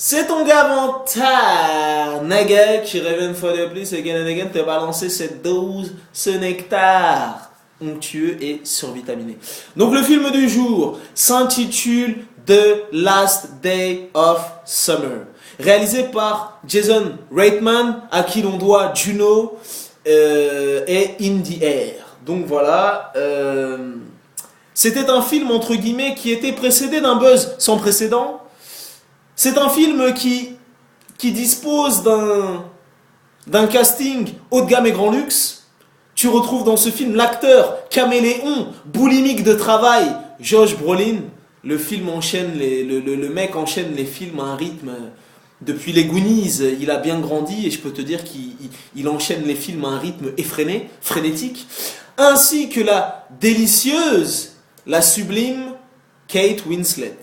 C'est ton gars Vantard, Naga, qui revient une fois de plus again and again te balancer cette dose, ce nectar onctueux et survitaminé. Donc le film du jour s'intitule The Last Day of Summer, réalisé par Jason Reitman, à qui l'on doit Juno et In the Air. Donc voilà, c'était un film entre guillemets qui était précédé d'un buzz sans précédent. C'est un film qui dispose d'un casting haut de gamme et grand luxe. Tu retrouves dans ce film l'acteur caméléon, boulimique de travail, Josh Brolin. Le mec enchaîne les films à un rythme. Depuis les Goonies, il a bien grandi et je peux te dire qu'il enchaîne les films à un rythme effréné, frénétique. Ainsi que la délicieuse, la sublime Kate Winslet.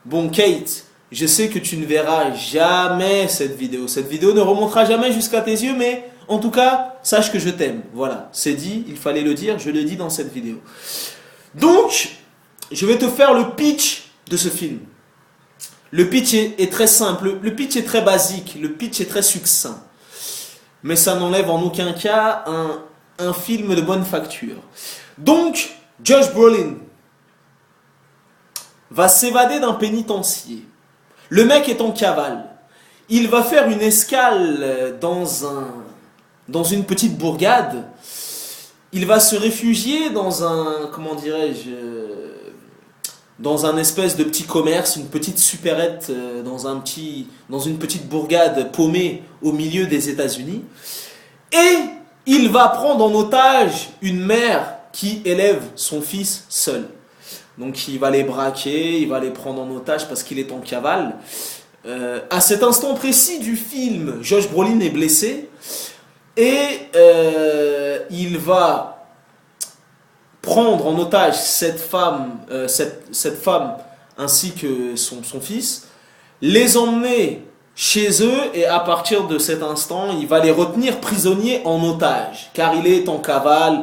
Bon, Kate, je sais que tu ne verras jamais cette vidéo. Cette vidéo ne remontera jamais jusqu'à tes yeux, mais en tout cas, sache que je t'aime. Voilà, c'est dit, il fallait le dire, je le dis dans cette vidéo. Donc, je vais te faire le pitch de ce film. Le pitch est très simple, le pitch est très basique, le pitch est très succinct. Mais ça n'enlève en aucun cas un film de bonne facture. Donc, Josh Brolin va s'évader d'un pénitencier. Le mec est en cavale. Il va faire une escale dans une petite bourgade. Il va se réfugier dans dans un espèce de petit commerce, une petite supérette dans une petite bourgade paumée au milieu des États-Unis. Et il va prendre en otage une mère qui élève son fils seul. Donc il va les braquer, il va les prendre en otage parce qu'il est en cavale. À cet instant précis du film, Josh Brolin est blessé et il va prendre en otage cette femme ainsi que son fils, les emmener chez eux et à partir de cet instant, il va les retenir prisonniers en otage car il est en cavale.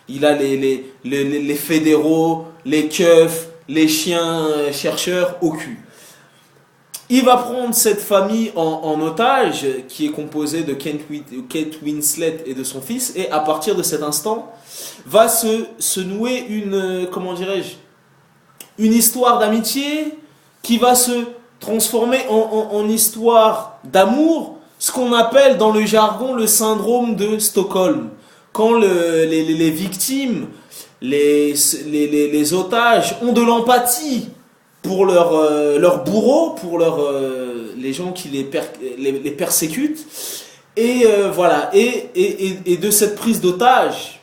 Il a les fédéraux, les keufs, les chiens chercheurs au cul. Il va prendre cette famille en otage qui est composée de Kate Winslet et de son fils. Et à partir de cet instant, va se nouer une histoire d'amitié qui va se transformer en histoire d'amour. Ce qu'on appelle dans le jargon le syndrome de Stockholm. Quand les victimes, les otages ont de l'empathie pour leurs bourreaux, pour les gens qui les persécutent. Et voilà. Et de cette prise d'otage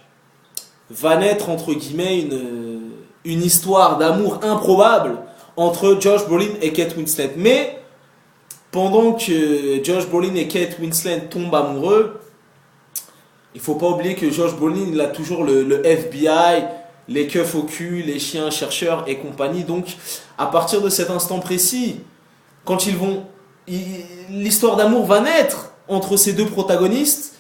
va naître, entre guillemets, une histoire d'amour improbable entre Josh Brolin et Kate Winslet. Mais pendant que Josh Brolin et Kate Winslet tombent amoureux, il faut pas oublier que Josh Brolin, il a toujours le FBI, les keufs au cul, les chiens chercheurs et compagnie. Donc, à partir de cet instant précis, quand l'histoire d'amour va naître entre ces deux protagonistes,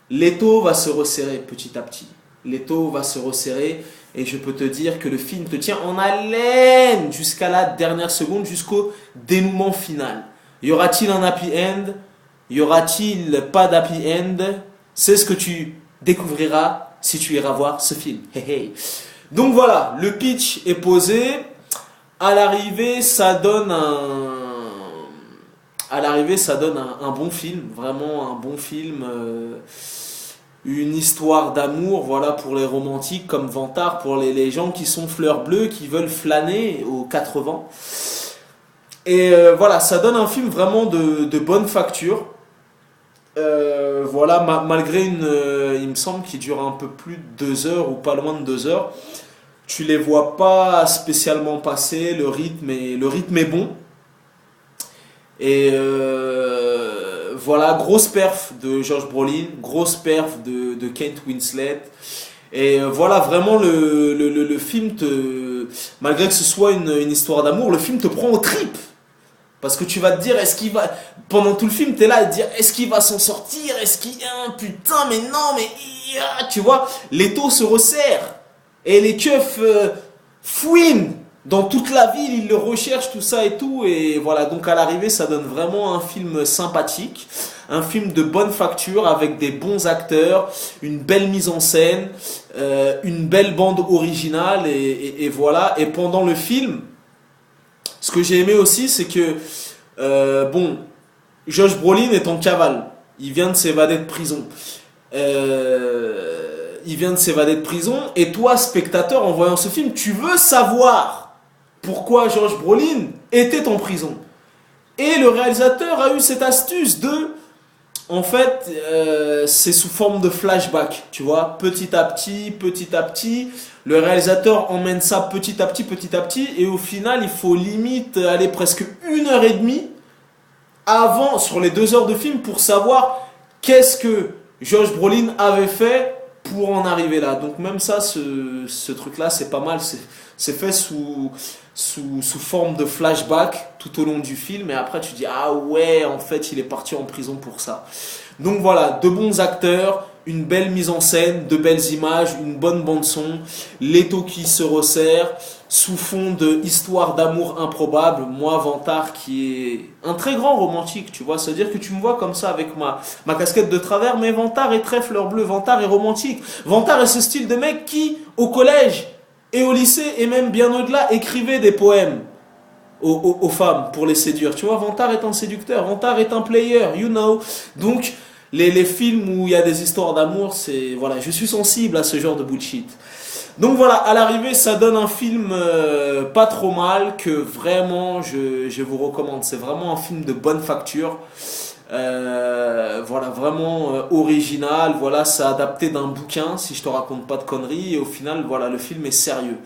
l'étau va se resserrer petit à petit. L'étau va se resserrer et je peux te dire que le film te tient en haleine jusqu'à la dernière seconde, jusqu'au dénouement final. Y aura-t-il un happy end? Y aura-t-il pas d'happy end? C'est ce que tu découvriras si tu iras voir ce film. Hey, hey. Donc voilà, le pitch est posé. À l'arrivée, ça donne un bon film, vraiment un bon film. Une histoire d'amour, voilà, pour les romantiques comme Vantard, pour les gens qui sont fleurs bleues, qui veulent flâner aux quatre vents. Et voilà, ça donne un film vraiment de bonne facture. Voilà, malgré il me semble qu'il dure un peu plus de 2 heures ou pas loin de 2 heures, tu les vois pas spécialement passer, le rythme est bon. Et voilà, grosse perf de Josh Brolin, grosse perf de Kate Winslet. Et voilà, vraiment le film malgré que ce soit une histoire d'amour, le film te prend aux tripes. Parce que tu vas te dire, pendant tout le film, tu es là à te dire, est-ce qu'il va s'en sortir? Putain, mais non, mais... Tu vois, l'étau se resserre. Et les keufs fouinent dans toute la ville, ils le recherchent, tout ça et tout. Et voilà, donc à l'arrivée, ça donne vraiment un film sympathique, un film de bonne facture avec des bons acteurs, une belle mise en scène, une belle bande originale et voilà. Et pendant le film, ce que j'ai aimé aussi, c'est que bon, Josh Brolin est en cavale. Il vient de s'évader de prison. Il vient de s'évader de prison. Et toi, spectateur, en voyant ce film, tu veux savoir pourquoi Josh Brolin était en prison. Et le réalisateur a eu cette astuce de... En fait, c'est sous forme de flashback, tu vois, petit à petit, le réalisateur emmène ça petit à petit, et au final, il faut limite aller presque 1 heure et demie avant, sur les 2 heures de film, pour savoir qu'est-ce que Josh Brolin avait fait pour en arriver là. Donc même ça, ce truc-là, c'est pas mal, c'est fait sous forme de flashback tout au long du film, et après tu dis ah ouais, en fait il est parti en prison pour ça. Donc voilà, de bons acteurs, une belle mise en scène, de belles images, une bonne bande son, l'étau qui se resserre sous fond de histoire d'amour improbable. Moi, Vantard, qui est un très grand romantique, tu vois, c'est-à-dire que tu me vois comme ça avec ma casquette de travers, mais Vantard est très fleur bleue, Vantard est romantique. Vantard est ce style de mec qui, au collège et au lycée, et même bien au-delà, écrivait des poèmes aux femmes pour les séduire. Tu vois, Vantard est un séducteur, Vantard est un player, you know. Donc, les films où il y a des histoires d'amour, c'est... Voilà, je suis sensible à ce genre de bullshit. Donc voilà, à l'arrivée, ça donne un film pas trop mal, que vraiment, je vous recommande. C'est vraiment un film de bonne facture. Voilà, vraiment original. Voilà, c'est adapté d'un bouquin, si je te raconte pas de conneries. Et au final, voilà, le film est sérieux.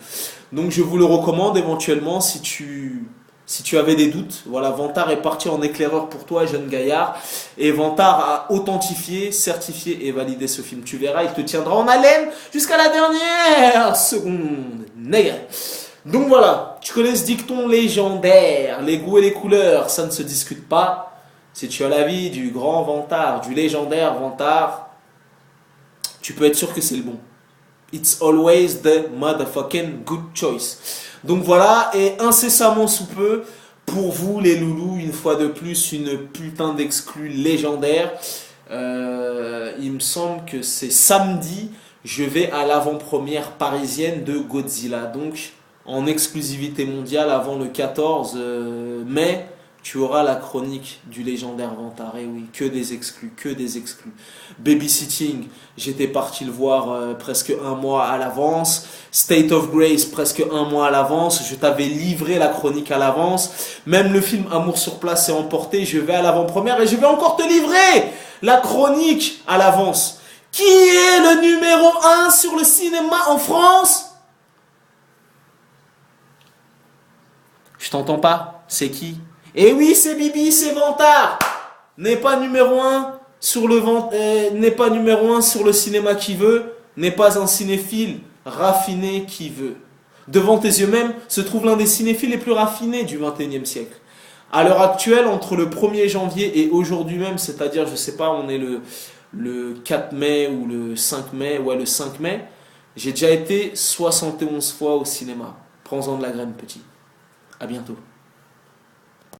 Donc je vous le recommande éventuellement si tu avais des doutes. Voilà, Vantard est parti en éclaireur pour toi, jeune gaillard. Et Vantard a authentifié, certifié et validé ce film. Tu verras, il te tiendra en haleine jusqu'à la dernière seconde. Nègre. Donc voilà, tu connais ce dicton légendaire. Les goûts et les couleurs, ça ne se discute pas. Si tu as l'avis du grand Vantard, du légendaire Vantard, tu peux être sûr que c'est le bon. It's always the motherfucking good choice. Donc voilà, et incessamment sous peu, pour vous les loulous, une fois de plus, une putain d'exclus légendaire. Il me semble que c'est samedi, je vais à l'avant-première parisienne de Godzilla. Donc en exclusivité mondiale avant le 14 mai. Tu auras la chronique du légendaire Vantard. Et oui, que des exclus, que des exclus. Babysitting, j'étais parti le voir presque 1 mois à l'avance. State of Grace, presque 1 mois à l'avance. Je t'avais livré la chronique à l'avance. Même le film Amour sur place est emporté. Je vais à l'avant-première et je vais encore te livrer la chronique à l'avance. Qui est le numéro 1 sur le cinéma en France? Je t'entends pas. C'est qui? Et oui, c'est Bibi, c'est Vantard. N'est pas numéro 1 sur n'est pas numéro 1 sur le cinéma qui veut, n'est pas un cinéphile raffiné qui veut. Devant tes yeux même se trouve l'un des cinéphiles les plus raffinés du XXIe siècle. À l'heure actuelle, entre le 1er janvier et aujourd'hui même, c'est-à-dire, je sais pas, on est le 4 mai ou le 5 mai, ouais, le 5 mai, j'ai déjà été 71 fois au cinéma. Prends-en de la graine, petit. À bientôt.